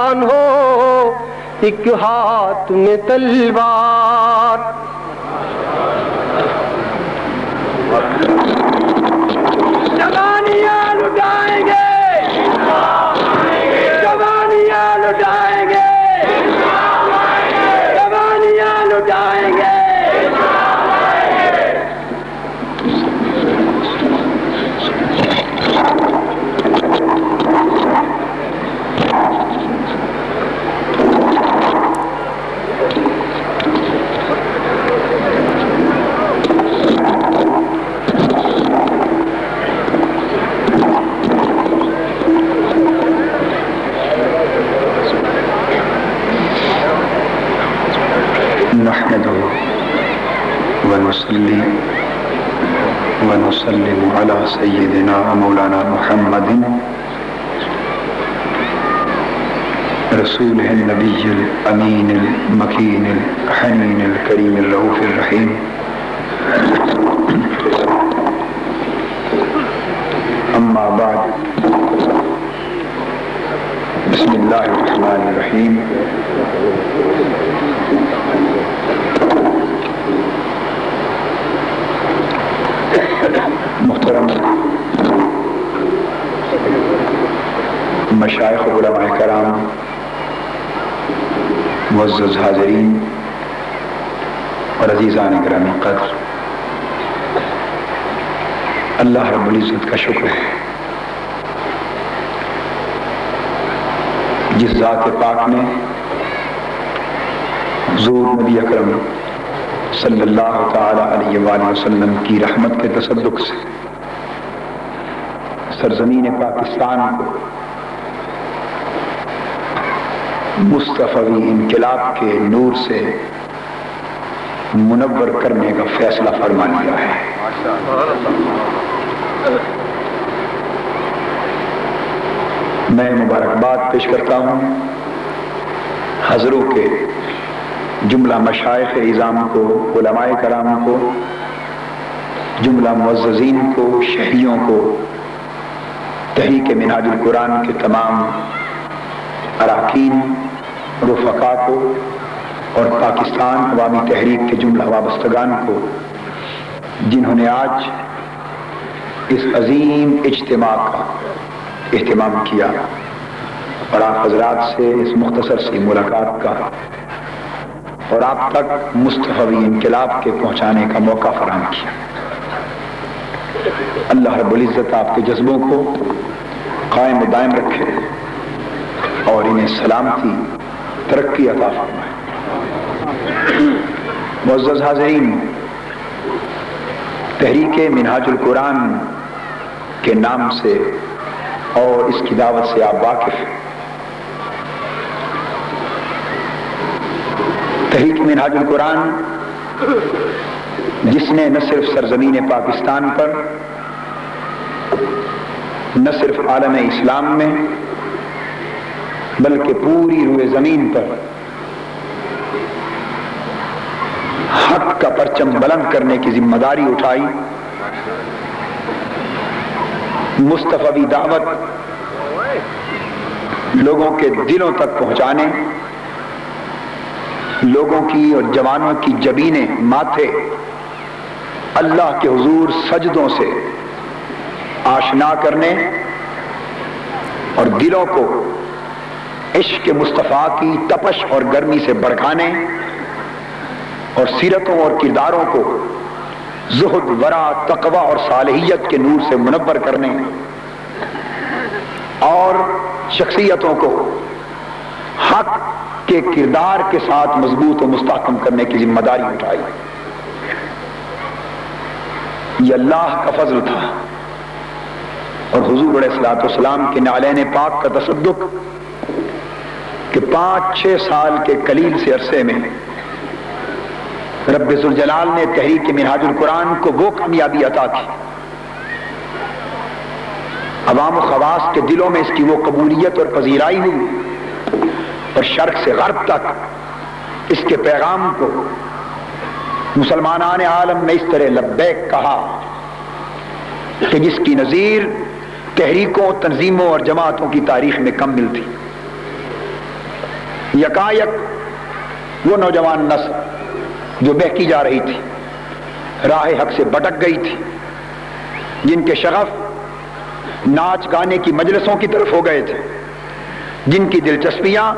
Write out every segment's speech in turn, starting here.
ہو ایک ہاتھ میں تلوار، جوانیاں لٹائیں گے، جوانیاں لٹائیں گے، جوانیاں لٹائیں گے۔ ونصلي ونسلم على سيدنا مولانا محمد رسوله النبي الأمين المكين الحنين الكريم الرؤوف الرحيم، أما بعد، بسم الله الرحمن الرحيم۔ محترم مشائخ و علماء کرام، معزز حاضرین اور عزیزان گرامی قدر، اللہ رب العزت کا شکر ہے جس ذات پاک نے حضور نبی اکرم صلی اللہ تعالی علیہ وآلہ وسلم کی رحمت کے تصدق سے سرزمین پاکستان کو مصطفی انقلاب کے نور سے منور کرنے کا فیصلہ فرما لیا ہے۔ میں مبارکباد پیش کرتا ہوں حضروں کے جملہ مشائخ اعظام کو، علماء کرام کو، جملہ معززین کو، شہریوں کو، تحریک منہاج القرآن کے تمام اراکین، رفقا کو، اور پاکستان عوامی تحریک کے جملہ وابستگان کو، جنہوں نے آج اس عظیم اجتماع کا اہتمام کیا اور آپ حضرات سے اس مختصر سی ملاقات کا اور آپ تک مصطفی انقلاب کے پہنچانے کا موقع فراہم کیا۔ اللہ رب العزت آپ کے جذبوں کو قائم و دائم رکھے اور انہیں سلامتی، ترقی عطا فرمائے۔ معزز حاضرین، تحریک منہاج القرآن کے نام سے اور اس کی دعوت سے آپ واقف ہیں۔ تحریک منہاج القرآن جس نے نہ صرف سرزمین پاکستان پر، نہ صرف عالم اسلام میں، بلکہ پوری روئے زمین پر حق کا پرچم بلند کرنے کی ذمہ داری اٹھائی، مصطفی دعوت لوگوں کے دلوں تک پہنچانے، لوگوں کی اور جوانوں کی جبینیں، ماتھے اللہ کے حضور سجدوں سے آشنا کرنے اور دلوں کو عشق مصطفیٰ کی تپش اور گرمی سے بھڑکانے اور سیرتوں اور کرداروں کو زہد، ورع، تقوی اور صالحیت کے نور سے منور کرنے اور شخصیتوں کو حق کے کردار کے ساتھ مضبوط و مستحکم کرنے کی ذمہ داری اٹھائی۔ یہ اللہ کا فضل تھا اور حضور علیہ الصلوۃ والسلام کے نعلین پاک کا تصدق کہ 5-6 سال کے قلیل سے عرصے میں رب ذوالجلال نے تحریک منہاج القرآن کو وہ کامیابی عطا کی، عوام و خواص کے دلوں میں اس کی وہ قبولیت اور پذیرائی ہوئی اور شرق سے غرب تک اس کے پیغام کو مسلمانان عالم نے اس طرح لبیک کہا کہ جس کی نظیر تحریکوں، تنظیموں اور جماعتوں کی تاریخ میں کم ملتی۔ یکایک وہ نوجوان نسل جو بہکی جا رہی تھی، راہ حق سے بھٹک گئی تھی، جن کے شغف ناچ گانے کی مجلسوں کی طرف ہو گئے تھے، جن کی دلچسپیاں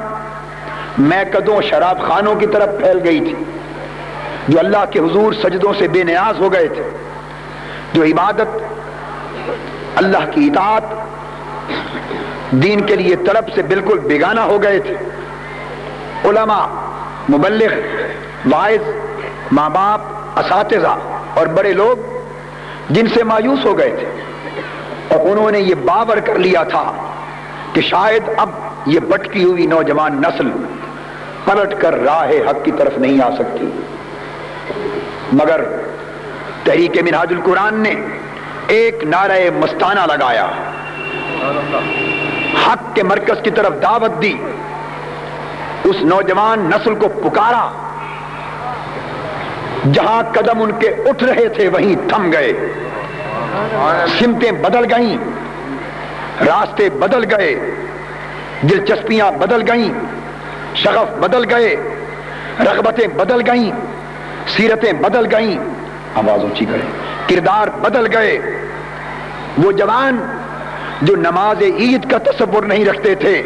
میکدوں شراب خانوں کی طرف پھیل گئی تھی، جو اللہ کے حضور سجدوں سے بے نیاز ہو گئے تھے، جو عبادت، اللہ کی اطاعت، دین کے لیے طلب سے بالکل بیگانہ ہو گئے تھے، علماء، مبلغ، واعظ، ماں باپ، اساتذہ اور بڑے لوگ جن سے مایوس ہو گئے تھے، اور انہوں نے یہ باور کر لیا تھا کہ شاید اب یہ بھٹکی ہوئی نوجوان نسل پلٹ کر راہ حق کی طرف نہیں آ سکتی، مگر تحریک منہاج القرآن نے ایک نعرہ مستانہ لگایا، حق کے مرکز کی طرف دعوت دی، اس نوجوان نسل کو پکارا، جہاں قدم ان کے اٹھ رہے تھے وہیں تھم گئے، سمتیں بدل گئیں، راستے بدل گئے، دلچسپیاں بدل گئیں، شغف بدل گئے، رغبتیں بدل گئیں، سیرتیں بدل گئیں، آواز اونچی کریں، کردار بدل گئے۔ وہ جوان جو نماز عید کا تصور نہیں رکھتے تھے،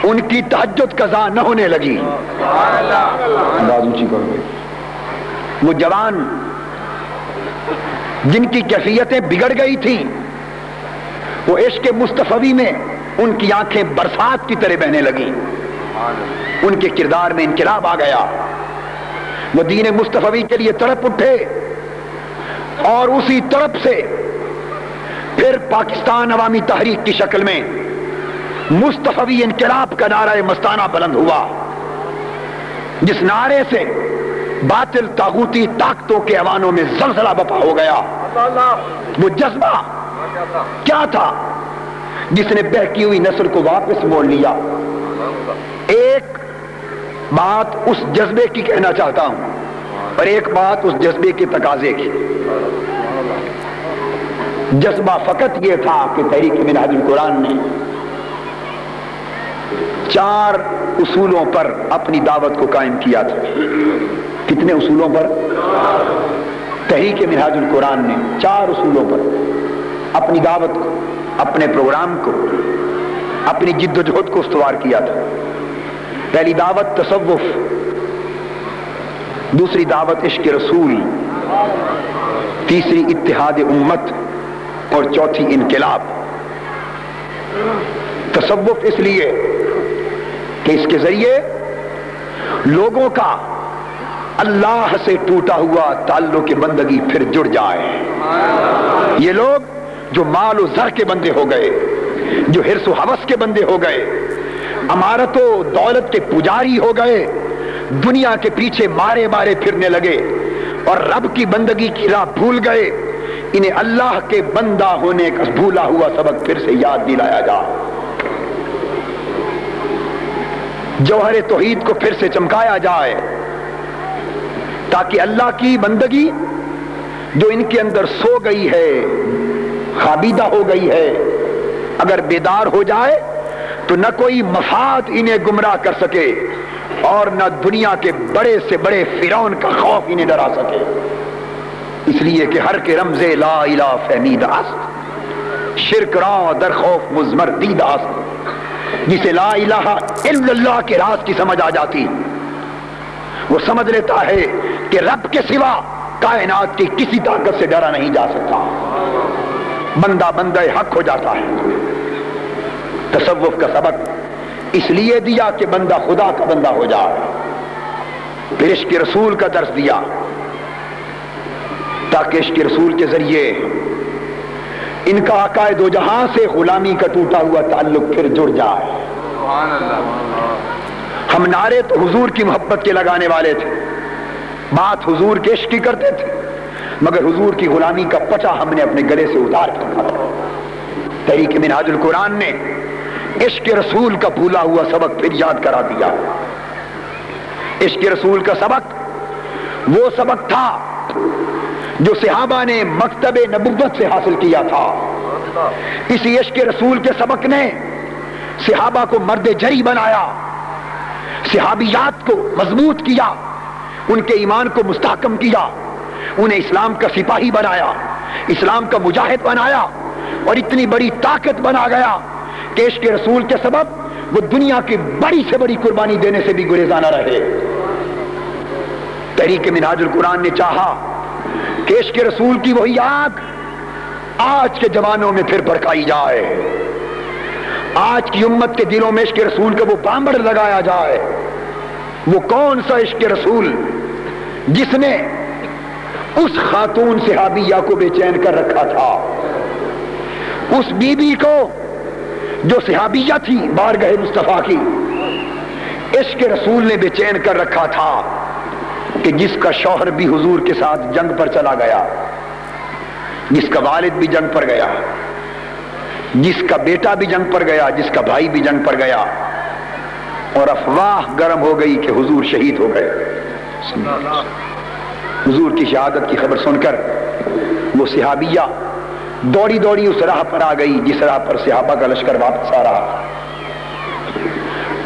ان کی تہجد قضا نہ ہونے لگی، آواز اونچی کرو۔ وہ جوان جن کی کیفیتیں بگڑ گئی تھیں، وہ عشق مصطفی میں ان کی آنکھیں برسات کی طرح بہنے لگیں، ان کے کردار میں انقلاب آ گیا، وہ دین مصطفی کے لیے تڑپ اٹھے، اور اسی تڑپ سے پھر پاکستان عوامی تحریک کی شکل میں مصطفی انقلاب کا نعرہ مستانہ بلند ہوا، جس نعرے سے باطل طاغوتی طاقتوں کے ایوانوں میں زلزلہ بپا ہو گیا۔ وہ جذبہ کیا تھا جس نے بہکی ہوئی نسل کو واپس موڑ لیا؟ ایک بات اس جذبے کی کہنا چاہتا ہوں، اور ایک بات اس جذبے کے تقاضے کی۔ جذبہ فقط یہ تھا کہ تحریک منہاج القرآن نے 4 اصولوں پر اپنی دعوت کو قائم کیا تھا۔ کتنے اصولوں پر؟ تحریک منہاج القرآن نے 4 اصولوں پر اپنی دعوت کو، اپنے پروگرام کو، اپنی جد و جہد کو استوار کیا تھا۔ پہلی دعوت تصوف، دوسری دعوت عشق رسول، تیسری اتحاد امت، اور چوتھی انقلاب۔ تصوف اس لیے کہ اس کے ذریعے لوگوں کا اللہ سے ٹوٹا ہوا تعلق بندگی پھر جڑ جائے۔ یہ لوگ جو مال و زر کے بندے ہو گئے، جو حرص و ہوس کے بندے ہو گئے، امارت و دولت کے پجاری ہو گئے، دنیا کے پیچھے مارے مارے پھرنے لگے اور رب کی بندگی کی راہ بھول گئے، انہیں اللہ کے بندہ ہونے کا بھولا ہوا سبق پھر سے یاد دلایا جا، جوہر توحید کو پھر سے چمکایا جائے، تاکہ اللہ کی بندگی جو ان کے اندر سو گئی ہے، خوابیدہ ہو گئی ہے، اگر بیدار ہو جائے تو نہ کوئی مفاد انہیں گمراہ کر سکے، اور نہ دنیا کے بڑے سے بڑے فرعون کا خوف انہیں ڈرا سکے۔ اس لیے کہ ہر کے رمز لا الہ فہمید است، شرک را در خوف مزمر دید است۔ جسے لا الہ الا اللہ کے راز کی سمجھ آ جاتی، وہ سمجھ لیتا ہے کہ رب کے سوا کائنات کی کسی طاقت سے ڈرا نہیں جا سکتا، بندہ بندہ حق ہو جاتا ہے۔ تصوف کا سبق اس لیے دیا کہ بندہ خدا کا بندہ ہو جائے، پھر عشق رسول کا درس دیا تاکہ عشق رسول کے ذریعے ان کا عقائد و جہاں سے غلامی کا ٹوٹا ہوا تعلق پھر جڑ جائے۔ ہم نعرے تو حضور کی محبت کے لگانے والے تھے، بات حضور کے عشق کی کرتے تھے، مگر حضور کی غلامی کا پچا ہم نے اپنے گلے سے اتار کر رکھا تھا۔ تحریک منہاج القرآن نے عشق رسول کا بھولا ہوا سبق پھر یاد کرا دیا۔ عشق رسول کا سبق وہ سبق تھا جو صحابہ نے مکتب نبوت سے حاصل کیا تھا۔ اسی عشق رسول کے سبق نے صحابہ کو مرد جری بنایا، صحابیات کو مضبوط کیا، ان کے ایمان کو مستحکم کیا، انہیں اسلام کا سپاہی بنایا، اسلام کا مجاہد بنایا، اور اتنی بڑی طاقت بنا گیا کہ عشق رسول کے سبب وہ دنیا کی بڑی سے بڑی قربانی دینے سے بھی گریزاں نہ رہے۔ تحریک منہاج القرآن نے چاہا کہ عشق رسول کی وہی آگ آج کے جوانوں میں پھر بھڑکائی جائے، آج کی امت کے دلوں میں عشق رسول کا وہ بامبر لگایا جائے۔ وہ کون سا عشق رسول جس نے اس خاتون صحابیہ کو بے چین کر رکھا تھا، اس بی بی کو جو صحابیہ تھی بارگاہ مصطفیٰ کی، عشق رسول نے بے چین کر رکھا تھا کہ جس کا شوہر بھی حضور کے ساتھ جنگ پر چلا گیا، جس کا والد بھی جنگ پر گیا، جس کا بیٹا بھی جنگ پر گیا، جس کا بھائی بھی جنگ پر گیا، اور افواہ گرم ہو گئی کہ حضور شہید ہو گئے۔ حضور کی شہادت کی خبر سن کر وہ صحابیہ دوڑی دوڑی اس راہ پر آ گئی جس راہ پر صحابہ کا لشکر واپس آ رہا۔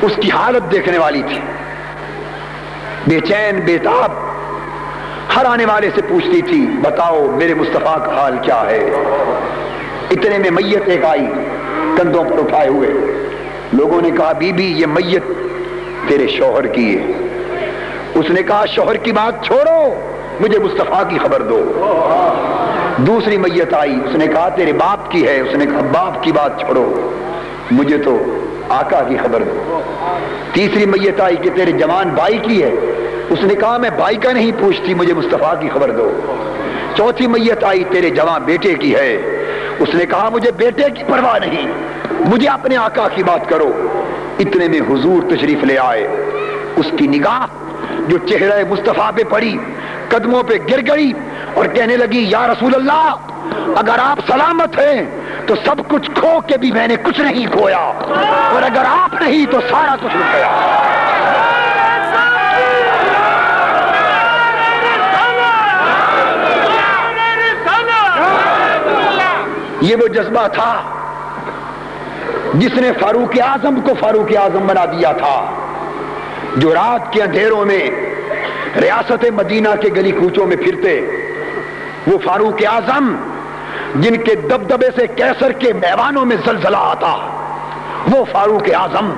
اس کی حالت دیکھنے والی تھی، بے چین بے تاب، ہر آنے والے سے پوچھتی تھی بتاؤ میرے مصطفیٰ کا حال کیا ہے۔ اتنے میں میت ایک آئی کندھوں پر اٹھائے ہوئے، لوگوں نے کہا بی بی یہ میت تیرے شوہر کی ہے۔ اس نے کہا شوہر کی بات چھوڑو، مجھے مصطفیٰ کی خبر دو۔ دوسری میت آئی، اس نے کہا تیرے باپ کی ہے۔ اس نے کہا باپ کی بات چھوڑو، مجھے تو آقا کی خبر دو۔ تیسری میت آئی کہ تیرے جوان بھائی کی ہے۔ اس نے کہا میں بھائی کا نہیں پوچھتی، مجھے مصطفیٰ کی خبر دو۔ چوتھی میت آئی تیرے جوان بیٹے کی ہے۔ اس نے کہا مجھے بیٹے کی پرواہ نہیں، مجھے اپنے آقا کی بات کرو۔ اتنے میں حضور تشریف لے آئے، اس کی نگاہ جو چہرہ مصطفیٰ پہ پڑی قدموں پہ گر گئی اور کہنے لگی یا رسول اللہ اگر آپ سلامت ہیں تو سب کچھ کھو کے بھی میں نے کچھ نہیں کھویا، اور اگر آپ نہیں تو سارا کچھ رک گیا۔ یہ وہ جذبہ تھا جس نے فاروق اعظم کو فاروق اعظم بنا دیا تھا، جو رات کے اندھیروں میں ریاست مدینہ کے گلی کوچوں میں پھرتے۔ وہ فاروق اعظم جن کے دبدبے سے کیسر کے میوانوں میں زلزلہ آتا، وہ فاروق اعظم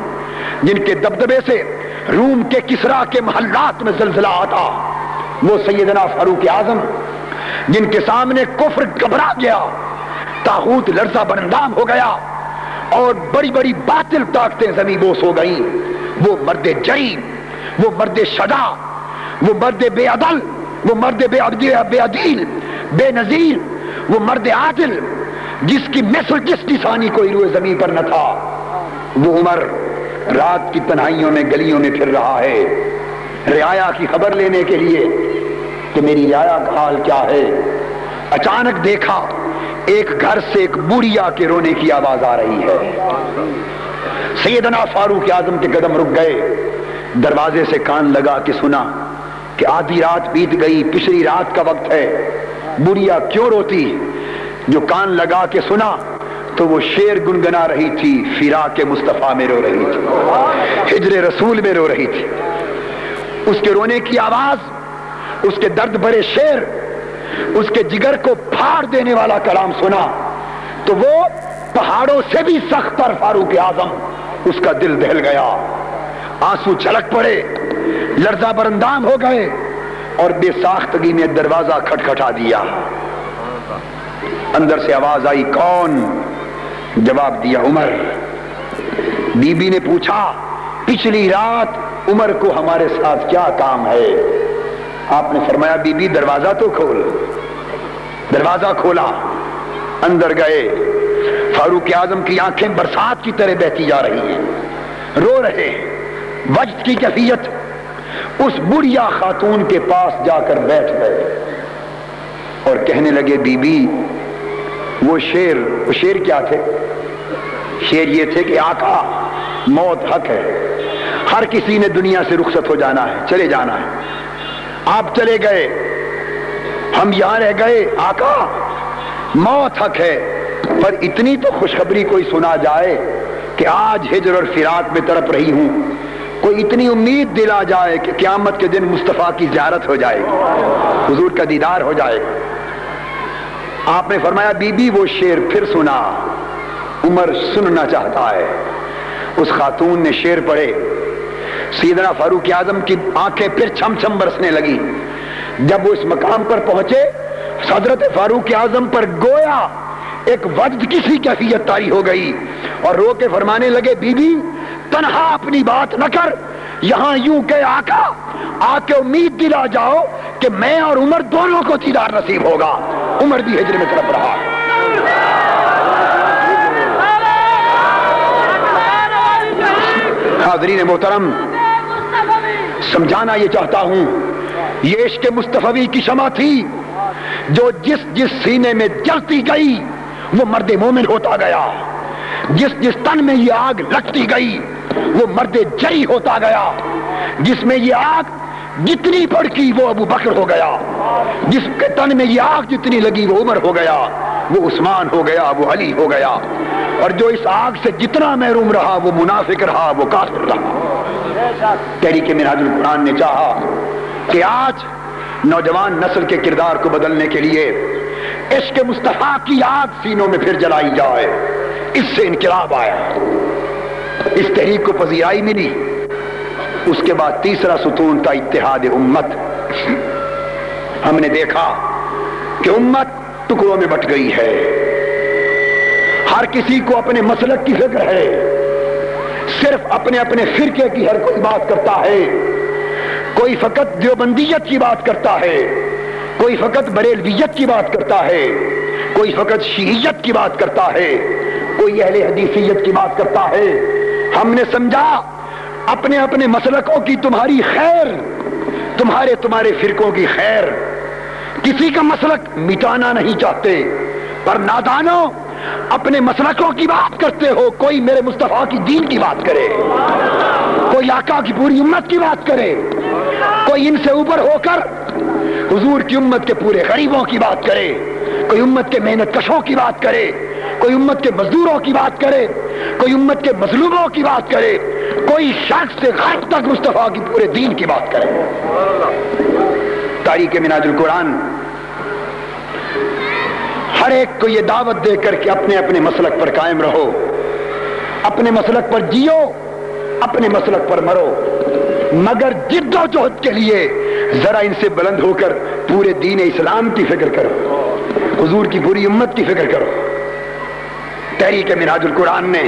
جن کے دبدبے سے روم کے کسرا کے محلات میں زلزلہ آتا، وہ سیدنا فاروق اعظم جن کے سامنے کفر گھبرا گیا، طاغوت لرزہ برندام ہو گیا، اور بڑی بڑی باطل طاقتیں زمین بوس ہو گئیں۔ وہ مرد جری، وہ مرد شجاع، وہ مرد بے عدل، وہ مرد بے عدیل، بے نظیر، وہ مرد عادل جس کی مثل جس کی ثانی کوئی روئے زمین پر نہ تھا۔ وہ عمر رات کی تنہائیوں میں گلیوں میں پھر رہا ہے رعایا کی خبر لینے کے لیے کہ میری رعایا کا حال کیا ہے۔ اچانک دیکھا ایک گھر سے ایک بوڑھیا کے رونے کی آواز آ رہی ہے۔ سیدنا فاروق اعظم کے قدم رک گئے، دروازے سے کان لگا کے سنا کہ آدھی رات بیت گئی، پچھلی رات کا وقت ہے، بڑھیا کیوں روتی؟ جو کان لگا کے سنا تو وہ شعر گنگنا رہی تھی، فراق مصطفیٰ میں رو رہی تھی، ہجر رسول میں رو رہی تھی۔ اس کے رونے کی آواز، اس کے درد بھرے شعر، اس کے جگر کو پھاڑ دینے والا کلام سنا تو وہ پہاڑوں سے بھی سخت تر فاروق اعظم، اس کا دل دہل گیا، آنسو چھلک پڑے، لرزہ برندام ہو گئے، اور بے ساختگی میں دروازہ کھٹکھٹا دیا۔ اندر سے آواز آئی کون؟ جواب دیا عمر۔ بی بی نے پوچھا پچھلی رات عمر کو ہمارے ساتھ کیا کام ہے؟ آپ نے فرمایا بی بی دروازہ تو کھول۔ دروازہ کھولا، اندر گئے۔ فاروق اعظم کی آنکھیں برسات کی طرح بہتی جا رہی ہیں، رو رہے، وجد کی کیفیت۔ اس بڑھیا خاتون کے پاس جا کر بیٹھ گئے اور کہنے لگے بی بی وہ شعر کیا تھے؟ شعر یہ تھے کہ آقا موت حق ہے، ہر کسی نے دنیا سے رخصت ہو جانا ہے، چلے جانا ہے، آپ چلے گئے، ہم یہاں رہ گئے، آقا موت حق ہے، پر اتنی تو خوشخبری کوئی سنا جائے کہ آج ہجر اور فراق میں تڑپ رہی ہوں، کوئی اتنی امید دلا جائے کہ قیامت کے دن مصطفیٰ کی زیارت ہو جائے گی، حضور کا دیدار ہو جائے گا۔ آپ نے فرمایا بی بی وہ شعر پھر سنا، عمر سننا چاہتا ہے۔ اس خاتون نے شعر پڑھے، سیدنا فاروق اعظم کی آنکھیں پھر چھم چھم برسنے لگی۔ جب وہ اس مقام پر پہنچے، حضرت فاروق اعظم پر گویا ایک وجد کی سی کیفیت طاری ہو گئی، اور رو کے فرمانے لگے بی بی تنہا اپنی بات نہ کر، یہاں یوں کہ آقا آ کے امید دلا جاؤ کہ میں اور عمر دونوں کو دیدار نصیب ہوگا۔ عمر بھی ہجر میں طرف رہا۔ حاضرین محترم، سمجھانا یہ چاہتا ہوں، یہ عشق مصطفی کی شمع تھی جو جس جس سینے میں جلتی گئی وہ مرد مومن ہوتا گیا، جس جس تن میں یہ آگ لگتی گئی وہ مرد جری ہوتا گیا، جس میں یہ آگ جتنی بھڑکی وہ ابو بکر ہو گیا، جس کے تن میں یہ آگ جتنی لگی وہ عمر ہو گیا، وہ عثمان ہو گیا، وہ علی ہو گیا، اور جو اس آگ سے جتنا محروم رہا وہ منافق رہا، وہ کافر رہا۔ تحریک منہاج القرآن نے چاہا کہ آج نوجوان نسل کے کردار کو بدلنے کے لیے عشق مصطفیٰ کی آگ سینوں میں پھر جلائی جائے، اس سے انقلاب آیا، اس تحریک کو پذیرائی ملی۔ اس کے بعد تیسرا ستون تھا اتحاد امت۔ ہم نے دیکھا کہ امت ٹکڑوں میں بٹ گئی ہے، ہر کسی کو اپنے مسلک کی فکر ہے، صرف اپنے اپنے فرقے کی ہر کوئی بات کرتا ہے، کوئی فقط دیوبندیت کی بات کرتا ہے، کوئی فقط بریلویت کی بات کرتا ہے، کوئی فقط شیعیت کی بات کرتا ہے، کوئی اہل حدیثیت کی بات کرتا ہے۔ ہم نے سمجھا اپنے اپنے مسلکوں کی تمہاری خیر، تمہارے فرقوں کی خیر، کسی کا مسلک مٹانا نہیں چاہتے، پر نادانوں اپنے مسلکوں کی بات کرتے ہو۔ کوئی میرے مصطفیٰ کی دین کی بات کرے، کوئی آقا کی پوری امت کی بات کرے، کوئی ان سے اوپر ہو کر حضور کی امت کے پورے غریبوں کی بات کرے، کوئی امت کے محنت کشوں کی بات کرے، کوئی امت کے مزدوروں کی بات کرے، کوئی امت کے مظلوموں کی بات کرے، کوئی شخص سے غرب تک مصطفیٰ کی پورے دین کی بات کرے۔ تحریک منہاج القرآن ہر ایک کو یہ دعوت دے کر کہ اپنے اپنے مسلک پر قائم رہو، اپنے مسلک پر جیو، اپنے مسلک پر مرو، مگر جد و جہد کے لیے ذرا ان سے بلند ہو کر پورے دین اسلام کی فکر کرو، حضور کی پوری امت کی فکر کرو۔ تحریک منہاج القرآن نے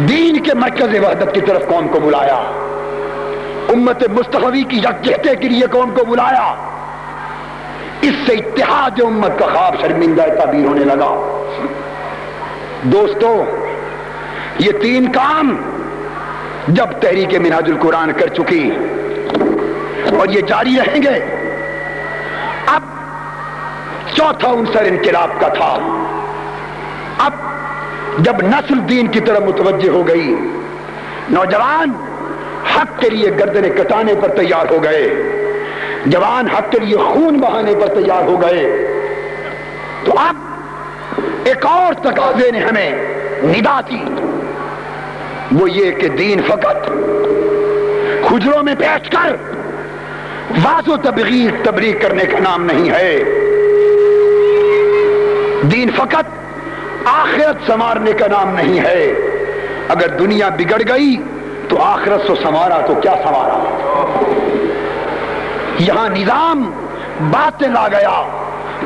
دین کے مرکز وحدت کی طرف قوم کو بلایا، امت مصطفی کی یکجہتی کے لیے قوم کو بلایا۔ اس سے اتحاد امت کا خواب شرمندہ تعبیر ہونے لگا۔ دوستو، یہ تین کام جب تحریک منہاج القرآن کر چکی اور یہ جاری رہیں گے، اب چوتھا عنصر انقلاب کا تھا۔ اب جب نسل دین کی طرف متوجہ ہو گئی، نوجوان حق کے لیے گردنیں کٹانے پر تیار ہو گئے، جوان حق کے لیے خون بہانے پر تیار ہو گئے، تو اب ایک اور تقاضے نے ہمیں ندا دی، وہ یہ کہ دین فقط حجروں میں بیٹھ کر واض و تبلیغ کرنے کا نام نہیں ہے، دین فقط آخرت سنوارنے کا نام نہیں ہے۔ اگر دنیا بگڑ گئی تو آخرت سے سنوارا تو کیا سنوارا، یہاں نظام باطل آ گیا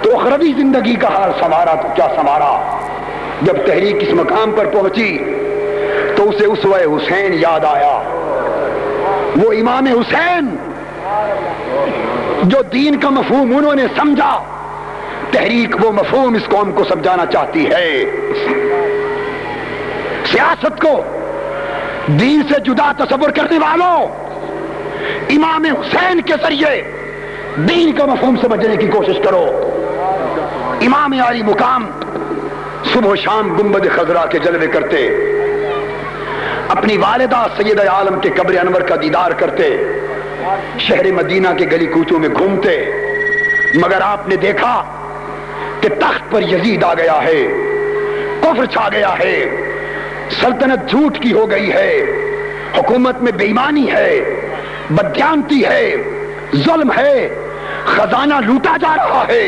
تو اخروی زندگی کا حال سنوارا تو کیا سنوارا۔ جب تحریک اس مقام پر پہنچی تو اسے اسوہ حسین یاد آیا، وہ امام حسین جو دین کا مفہوم انہوں نے سمجھا، تحریک وہ مفہوم اس قوم کو سمجھانا چاہتی ہے۔ سیاست کو دین سے جدا تصور کرنے والوں، امام حسین کے ذریعے دین کا مفہوم سمجھنے کی کوشش کرو۔ امام عالی مقام صبح و شام گنبد خضرا کے جلوے کرتے، اپنی والدہ سیدہ عالم کے قبر انور کا دیدار کرتے، شہر مدینہ کے گلی کوچوں میں گھومتے، مگر آپ نے دیکھا کہ تخت پر یزید آ گیا ہے، کفر چھا گیا ہے، سلطنت جھوٹ کی ہو گئی ہے، حکومت میں بے ایمانی ہے، بددیانتی ہے، ظلم ہے، خزانہ لوٹا جا رہا ہے،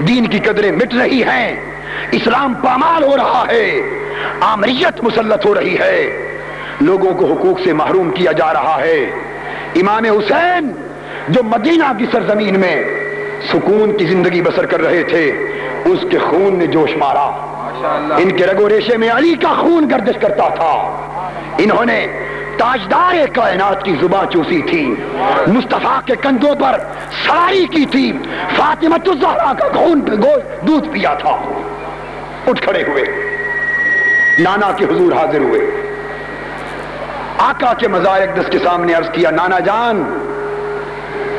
دین کی قدریں مٹ رہی ہیں، اسلام پامال ہو رہا ہے، آمریت مسلط ہو رہی ہے، لوگوں کو حقوق سے محروم کیا جا رہا ہے۔ امام حسین جو مدینہ کی سرزمین میں سکون کی زندگی بسر کر رہے تھے، اس کے خون نے جوش مارا، ان کے رگ و ریشے میں علی کا خون گردش کرتا تھا، انہوں نے تاجدار کائنات کی زباں چوسی تھی، مصطفیٰ کے کندھوں پر سواری کی تھی، فاطمۃ الزہرا کا خون دودھ پیا تھا۔ اٹھ کھڑے ہوئے، نانا کے حضور حاضر ہوئے، آقا کے مزار اقدس کے سامنے عرض کیا، نانا جان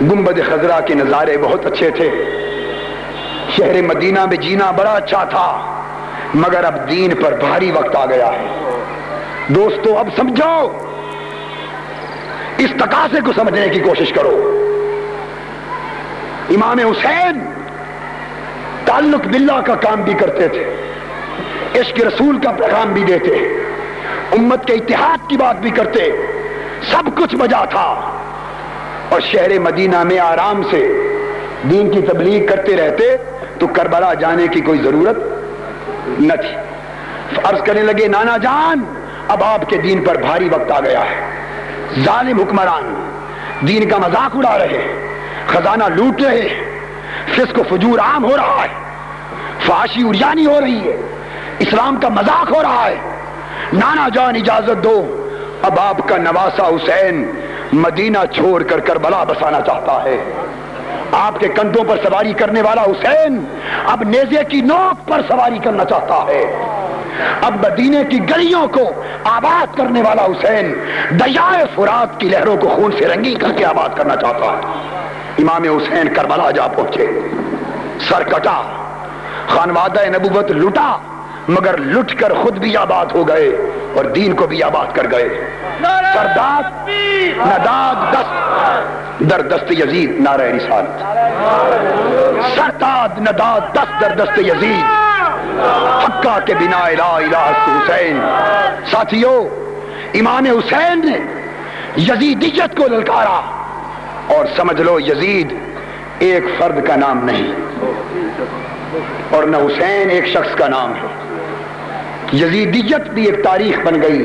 گنبد خضرا کے نظارے بہت اچھے تھے، شہر مدینہ میں جینا بڑا اچھا تھا، مگر اب دین پر بھاری وقت آ گیا ہے۔ دوستو اب سمجھو، اس تقاضے کو سمجھنے کی کوشش کرو۔ امام حسین تعلق باللہ کا کام بھی کرتے تھے، عشق رسول کا پیغام بھی دیتے، امت کے اتحاد کی بات بھی کرتے، سب کچھ بجا تھا، اور شہر مدینہ میں آرام سے دین کی تبلیغ کرتے رہتے تو کربلا جانے کی کوئی ضرورت نہ تھی۔ عرض کرنے لگے، نانا جان اب آپ کے دین پر بھاری وقت آ گیا ہے، ظالم حکمران دین کا مذاق اڑا رہے، خزانہ لوٹ رہے، فسق و فجور عام ہو رہا ہے، فحاشی عریانی ہو رہی ہے، اسلام کا مذاق ہو رہا ہے، نانا جان اجازت دو، اب آپ کا نواسا حسین مدینہ چھوڑ کر کربلا بسانا چاہتا ہے، آپ کے کندھوں پر سواری کرنے والا حسین اب نیزے کی نوک پر سواری کرنا چاہتا ہے، اب مدینے کی گلیوں کو آباد کرنے والا حسین دریائے فرات کی لہروں کو خون سے رنگی کر کے آباد کرنا چاہتا ہے۔ امام حسین کربلا جا پہنچے، سر کٹا، خانوادہ نبوت لٹا، مگر لٹ کر خود بھی آباد ہو گئے اور دین کو بھی آباد کر گئے۔ سرداد نداد دست در دست یزید نعرہ رسالت، سرداد نداد دست در دست یزید، حقہ کے بنا لا الہ حسین۔ ساتھیو، امام حسین نے یزیدیت کو للکارا، اور سمجھ لو یزید ایک فرد کا نام نہیں، اور نہ حسین ایک شخص کا نام ہے، یزیدیت بھی ایک تاریخ بن گئی،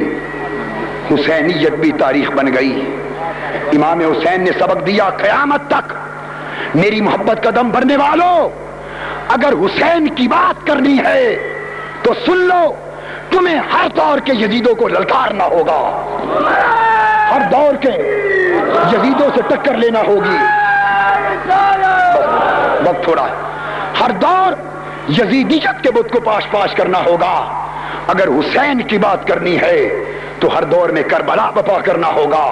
حسینیت بھی تاریخ بن گئی۔ امام حسین نے سبق دیا، قیامت تک میری محبت کا دم بھرنے والوں، اگر حسین کی بات کرنی ہے تو سن لو، تمہیں ہر دور کے یزیدوں کو للکارنا ہوگا، ہر دور کے یزیدوں سے ٹکر لینا ہوگی۔ وقت تھوڑا ہے، ہر دور یزیدیت کے بت کو پاش پاش کرنا ہوگا، اگر حسین کی بات کرنی ہے تو ہر دور میں کربلا بپا کرنا ہوگا۔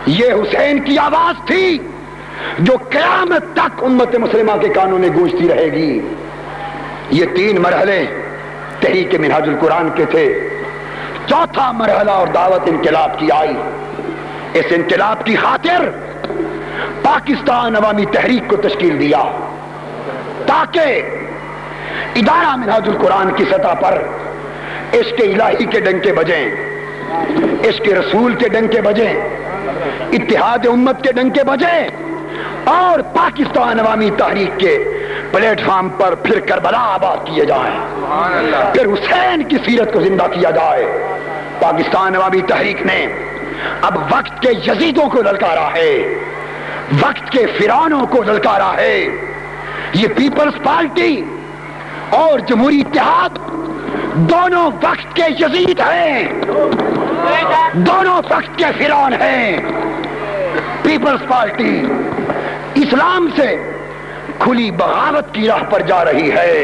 یہ حسین کی آواز تھی جو قیامت تک امت مسلمہ کے کانوں میں گونجتی رہے گی۔ یہ 3 مرحلے تحریک منہاج القرآن کے تھے، چوتھا مرحلہ اور دعوت انقلاب کی آئی۔ اس انقلاب کی خاطر پاکستان عوامی تحریک کو تشکیل دیا، تاکہ ادارہ منہاج القرآن کی سطح پر عشق الہی کے ڈنکے بجیں، عشق رسول کے ڈنکے بجیں، اتحاد امت کے ڈنکے بجیں، اور پاکستان عوامی تحریک کے پلیٹ فارم پر پھر کربلا آباد کیے جائیں، پھر حسین کی سیرت کو زندہ کیا جائے۔ پاکستان عوامی تحریک نے اب وقت کے یزیدوں کو للکارا ہے، وقت کے فرعونوں کو للکارا ہے۔ یہ پیپلز پارٹی اور جمہوری اتحاد دونوں وقت کے یزید ہیں، دونوں وقت کے فرعون ہیں۔ پیپلز پارٹی اسلام سے کھلی بغاوت کی راہ پر جا رہی ہے،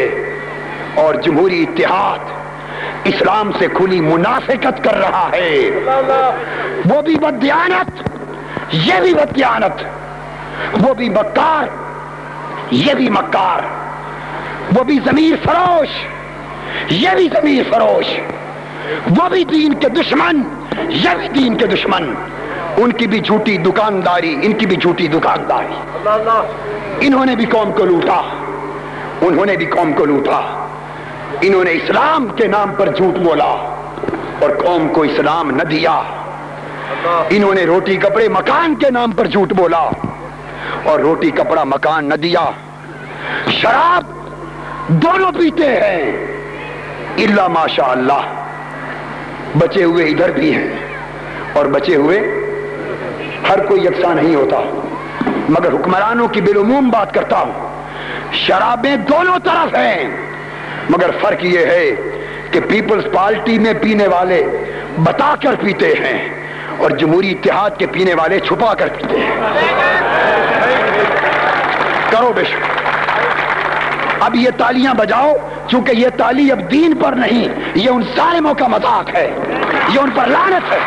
اور جمہوری اتحاد اسلام سے کھلی منافقت کر رہا ہے۔ وہ بھی بددیانت، یہ بھی بددیانت، وہ بھی مکار، یہ بھی مکار، وہ بھی ضمیر فروش، یہ بھی ضمیر فروش، وہ بھی دین کے دشمن، یہ بھی دین کے دشمن۔ ان کی بھی جھوٹی دکانداری، ان کی بھی جھوٹی دکانداری، انہوں نے بھی قوم کو لوٹا، انہوں نے بھی قوم کو لوٹا، انہوں نے اسلام کے نام پر جھوٹ بولا اور قوم کو اسلام نہ دیا۔ انہوں نے روٹی کپڑے مکان کے نام پر جھوٹ بولا اور روٹی کپڑا مکان نہ دیا. شراب دونوں پیتے ہیں الا ماشاء اللہ. بچے ہوئے ادھر بھی ہیں اور بچے ہوئے ہر کوئی یکساں نہیں ہوتا، مگر حکمرانوں کی بالعموم بات کرتا ہوں. شرابیں دونوں طرف ہیں، مگر فرق یہ ہے کہ پیپلز پارٹی میں پینے والے بتا کر پیتے ہیں اور جمہوری اتحاد کے پینے والے چھپا کر پیتے ہیں. کرو بے شک. اب یہ تالیاں بجاؤ، چونکہ یہ تالی اب دین پر نہیں، یہ ان ظالموں کا مذاق ہے، یہ ان پر لعنت ہے.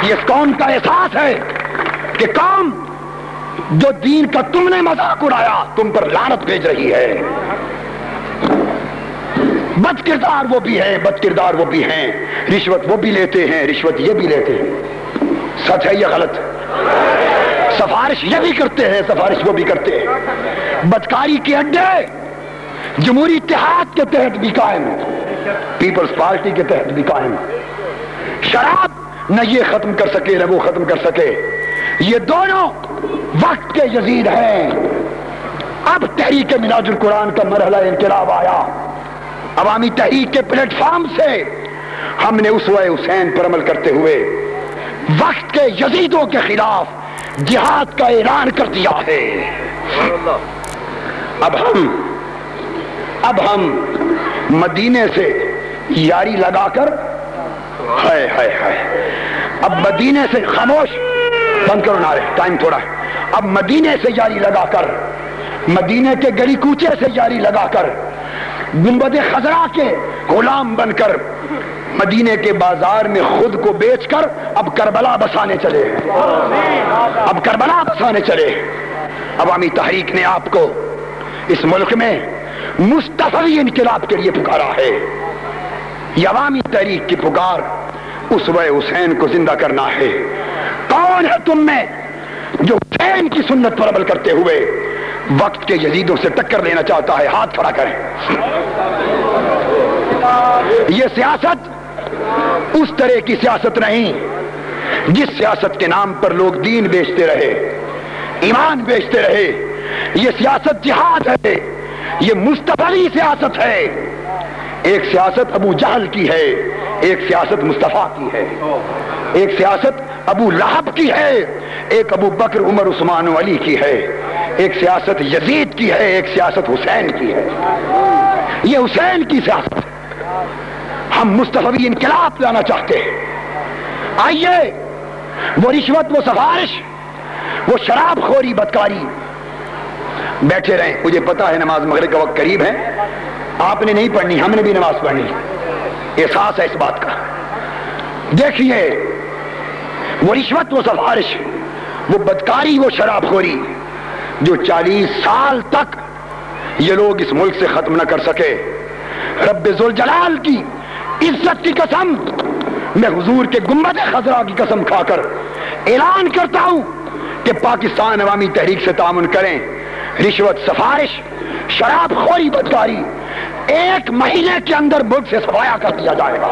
یہ اس قوم کا احساس ہے کہ قوم جو دین کا تم نے مذاق اڑایا تم پر لعنت بھیج رہی ہے. بد کردار وہ بھی ہیں، بد کردار وہ بھی ہیں، رشوت وہ بھی لیتے ہیں، رشوت یہ بھی لیتے ہیں. سچ ہے یا غلط؟ سفارش یہ بھی کرتے ہیں، سفارش وہ بھی کرتے ہیں. بدکاری کے اڈے جمہوری اتحاد کے تحت بھی قائم، پیپلز پارٹی کے تحت بھی قائم. شراب نہ یہ ختم کر سکے نہ وہ ختم کر سکے. یہ دونوں وقت کے یزید ہیں. اب تحریک مناج القرآن کا مرحلہ انقلاب آیا. عوامی تحریک کے پلیٹ فارم سے ہم نے اسوہ حسین پر عمل کرتے ہوئے وقت کے یزیدوں کے خلاف جہاد کا اعلان کر دیا ہے. اب ہم مدینے سے یاری لگا کر اب مدینے سے خاموش بند کرو نعرے، ٹائم تھوڑا ہے. اب مدینے سے یاری لگا کر، مدینے کے گلی کوچے سے یاری لگا کر، گنبد خضرا کے غلام بن کر، مدینے کے بازار میں خود کو بیچ کر اب کربلا بسانے چلے. اب کربلا بسانے چلے. عوامی تحریک نے آپ کو اس ملک میں مصطفی انقلاب کے لیے پکارا ہے. یہ عوامی تحریک کی پکار اسوہ حسین کو زندہ کرنا ہے. کون ہے تم میں جو حسین کی سنت پر عمل کرتے ہوئے وقت کے یزیدوں سے ٹکر لینا چاہتا ہے؟ ہاتھ کھڑا کریں. یہ سیاست اس طرح کی سیاست نہیں جس سیاست کے نام پر لوگ دین بیچتے رہے، ایمان بیچتے رہے. یہ سیاست جہاد ہے، یہ مصطفی سیاست ہے. ایک سیاست ابو جہل کی ہے، ایک سیاست مصطفیٰ کی ہے. ایک سیاست ابو لہب کی ہے، ایک ابو بکر عمر عثمان و علی کی ہے. ایک سیاست یزید کی ہے، ایک سیاست حسین کی ہے. یہ حسین کی سیاست ہے. ہم مصطفی انقلاب لانا چاہتے ہیں. آئیے وہ رشوت، وہ سفارش، وہ شراب خوری، بدکاری بیٹھے رہیں. مجھے پتا ہے نماز مغرب کا وقت قریب ہے، آپ نے نہیں پڑھنی، ہم نے بھی نماز پڑھنی، احساس ہے اس بات کا. دیکھیے وہ رشوت، وہ سفارش، وہ بدکاری، وہ شراب خوری جو 40 سال تک یہ لوگ اس ملک سے ختم نہ کر سکے. رب ذوالجلال کی عزت کی قسم، میں حضور کے گنبد خضرا کی قسم کھا کر اعلان کرتا ہوں کہ پاکستان عوامی تحریک سے تعاون کریں. رشوت، سفارش، شراب خوری، بدکاری 1 مہینے کے اندر ملک سے صفایا کر دیا جائے گا.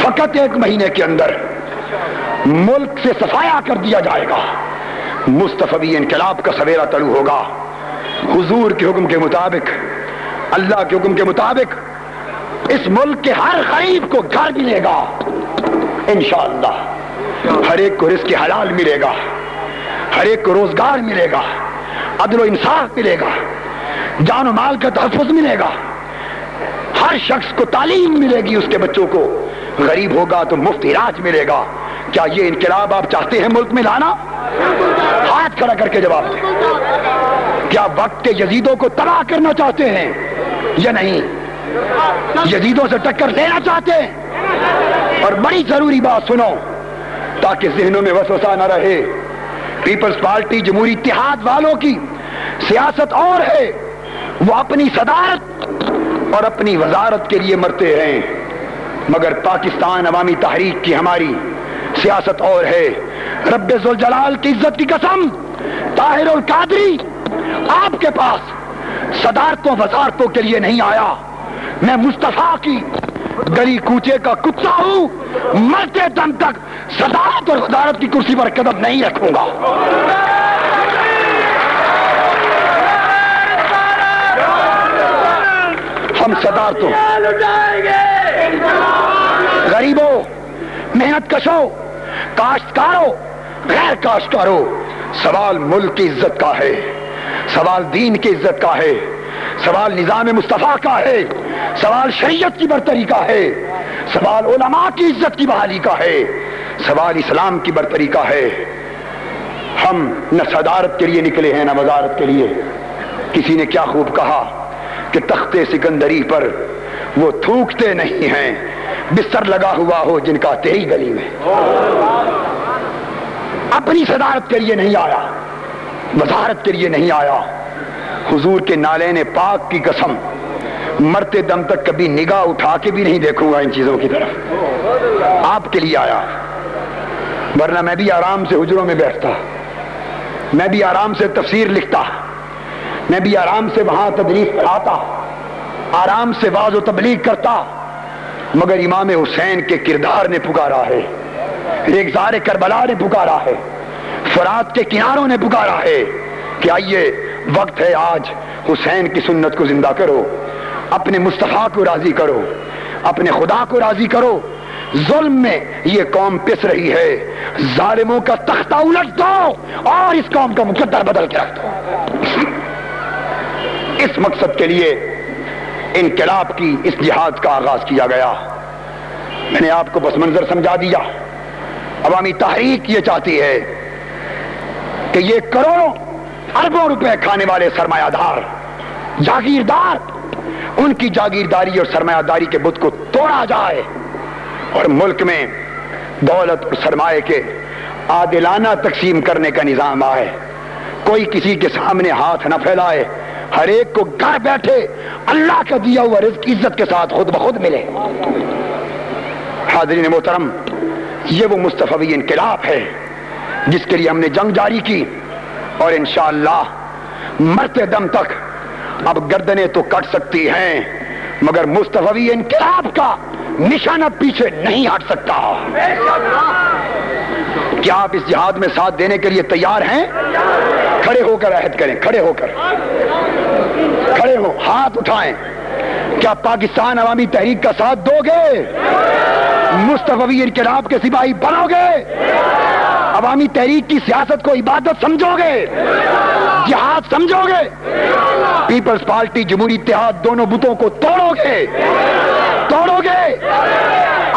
فقط 1 مہینے کے اندر ملک سے صفایا کر دیا جائے گا. مصطفی انقلاب کا سویرا طلوع ہوگا. حضور کے حکم کے مطابق، اللہ کے حکم کے مطابق اس ملک کے ہر غریب کو گھر ملے گا انشاءاللہ. ہر ایک کو رزق حلال ملے گا، ہر ایک کو روزگار ملے گا، عدل و انصاف ملے گا، جان و مال کا تحفظ ملے گا. ہر شخص کو تعلیم ملے گی، اس کے بچوں کو. غریب ہوگا تو مفت علاج ملے گا. کیا یہ انقلاب آپ چاہتے ہیں ملک میں لانا؟ ہاتھ کھڑا کر کے جواب دیں. کیا وقت کے یزیدوں کو تباہ کرنا چاہتے ہیں یا نہیں؟ یزیدوں سے ٹکر لینا چاہتے ہیں؟ اور بڑی ضروری بات سنو تاکہ ذہنوں میں وسوسہ نہ رہے. پیپلز پارٹی جمہوری اتحاد والوں کی سیاست اور ہے. وہ اپنی صدارت اور اپنی وزارت کے لیے مرتے ہیں، مگر پاکستان عوامی تحریک کی ہماری سیاست اور ہے. رب ذوالجلال کی عزت کی قسم، طاہر القادری آپ کے پاس صدارتوں وزارتوں کے لیے نہیں آیا، میں مصطفیٰ کی گلی کوچے کا کتا ہوں، مرتے دم تک صدارت اور وزارت کی کرسی پر قدم نہیں رکھوں گا۔ ہم صدارتوں، غریبوں، محنت کشوں، کاشتکاروں، غیر کاشتکاروں، سوال ملک کی عزت کا ہے، سوال دین کی عزت کا ہے، سوال نظام مصطفیٰ کا ہے، سوال شریعت کی برتری کا ہے، سوال علماء کی عزت کی بحالی کا ہے، سوال اسلام کی برتری کا ہے۔ ہم نہ صدارت کے لیے نکلے ہیں نہ وزارت کے لیے۔ کسی نے کیا خوب کہا کہ تختے سکندری پر وہ تھوکتے نہیں ہیں بستر لگا ہوا ہو جن کا تیری گلی میں۔ اپنی صدارت کے لیے نہیں آیا، وزارت کے لیے نہیں آیا، حضور کے نالین پاک کی قسم مرتے دم تک کبھی نگاہ اٹھا کے بھی نہیں دیکھوں گا ان چیزوں کی طرف، آپ کے لیے آیا۔ ورنہ میں بھی آرام سے حجروں میں بیٹھتا، میں بھی آرام سے تفسیر لکھتا، میں بھی آرام سے وہاں تدریس پڑھاتا، آرام سے واعظ و تبلیغ کرتا، مگر امام حسین کے کردار نے پکارا ہے، ریگزار کربلا نے پکارا ہے، فرات کے کناروں نے پکارا ہے کہ آئیے وقت ہے آج حسین کی سنت کو زندہ کرو، اپنے مصطفیٰ کو راضی کرو، اپنے خدا کو راضی کرو۔ ظلم میں یہ قوم پس رہی ہے، ظالموں کا تختہ الٹ دو اور اس قوم کا مقدر بدل کے رکھ دو۔ اس مقصد کے لیے انقلاب کی اس جہاد کا آغاز کیا گیا۔ میں نے آپ کو پس منظر سمجھا دیا۔ عوامی تحریک یہ چاہتی ہے کہ یہ کروڑوں اربوں روپے کھانے والے سرمایہ دار، جاگیردار، ان کی جاگیرداری اور سرمایہ داری کے بت کو توڑا جائے اور ملک میں دولت اور سرمایہ کے عادلانہ تقسیم کرنے کا نظام آئے، کوئی کسی کے سامنے ہاتھ نہ پھیلائے، ہر ایک کو گھر بیٹھے اللہ کا دیا ہوا رزق عزت کے ساتھ خود بخود ملے۔ حاضرین محترم، یہ وہ مصطفی انقلاب ہے جس کے لیے ہم نے جنگ جاری کی، اور انشاءاللہ مرتے دم تک اب گردنیں تو کٹ سکتی ہیں مگر مصطفی انقلاب کا نشانہ پیچھے نہیں ہٹ سکتا۔ کیا آپ اس جہاد میں ساتھ دینے کے لیے تیار ہیں؟ کھڑے ہو کر عہد کریں، کھڑے ہو کر، کھڑے ہو، ہاتھ اٹھائیں۔ کیا پاکستان عوامی تحریک کا ساتھ دو گے؟ مصطفی انقلاب کے سپاہی بنو گے؟ عوامی تحریک کی سیاست کو عبادت سمجھو گے؟ جہاد سمجھو گے؟ پیپلز پارٹی جمہوری اتحاد دونوں بتوں کو توڑو گے؟ توڑو گے؟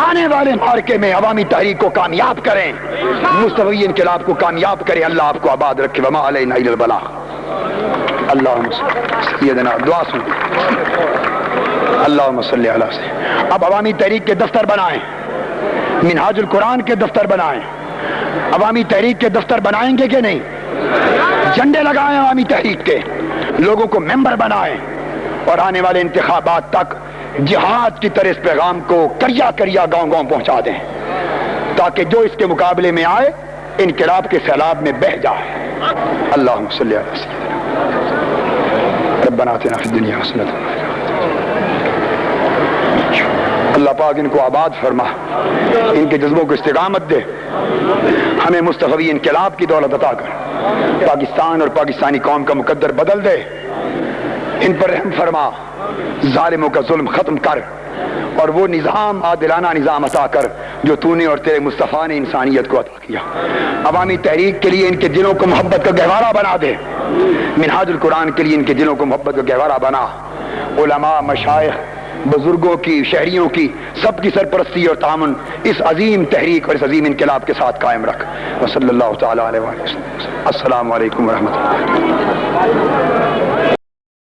آنے والے معرکے میں عوامی تحریک کو کامیاب کریں، مصطفی انقلاب کو کامیاب کریں۔ اللہ آپ کو آباد رکھے۔ وما علینا الا البلاغ۔ اللہم سیدنا، دعا سن، اللہم صلی علی سیدنا۔ اب عوامی تحریک کے دفتر بنائیں، منہاج القرآن کے دفتر بنائیں۔ عوامی تحریک کے دفتر بنائیں گے کہ نہیں؟ جھنڈے لگائیں عوامی تحریک کے، لوگوں کو ممبر بنائیں، اور آنے والے انتخابات تک جہاد کی طرح اس پیغام کو کریا کریا گاؤں گاؤں پہنچا دیں، تاکہ جو اس کے مقابلے میں آئے انقلاب کے سیلاب میں بہہ جائے۔ اللہم صلی علی سیدنا ربنا آتنا فی الدنیا حسنۃ۔ اللہ پاک ان کو آباد فرما، ان کے جذبوں کو استقامت دے، ہمیں مصطفی انقلاب کی دولت عطا کر، پاکستان اور پاکستانی قوم کا مقدر بدل دے، ان پر رحم فرما، ظالموں کا ظلم ختم کر، اور وہ نظام عادلانہ نظام عطا کر جو تو نے اور تیرے مصطفیٰ نے انسانیت کو عطا کیا۔ عوامی تحریک کے لیے ان کے دلوں کو محبت کا گہوارہ بنا دے، منہاج القرآن کے لیے ان کے دلوں کو محبت کا گہوارہ بنا، علماء، مشائخ، بزرگوں کی، شہریوں کی، سب کی سرپرستی اور تعاون اس عظیم تحریک اور اس عظیم انقلاب کے ساتھ قائم رکھ۔ وصلی اللہ تعالی علیہ وسلم۔ السلام علیکم ورحمۃ اللہ۔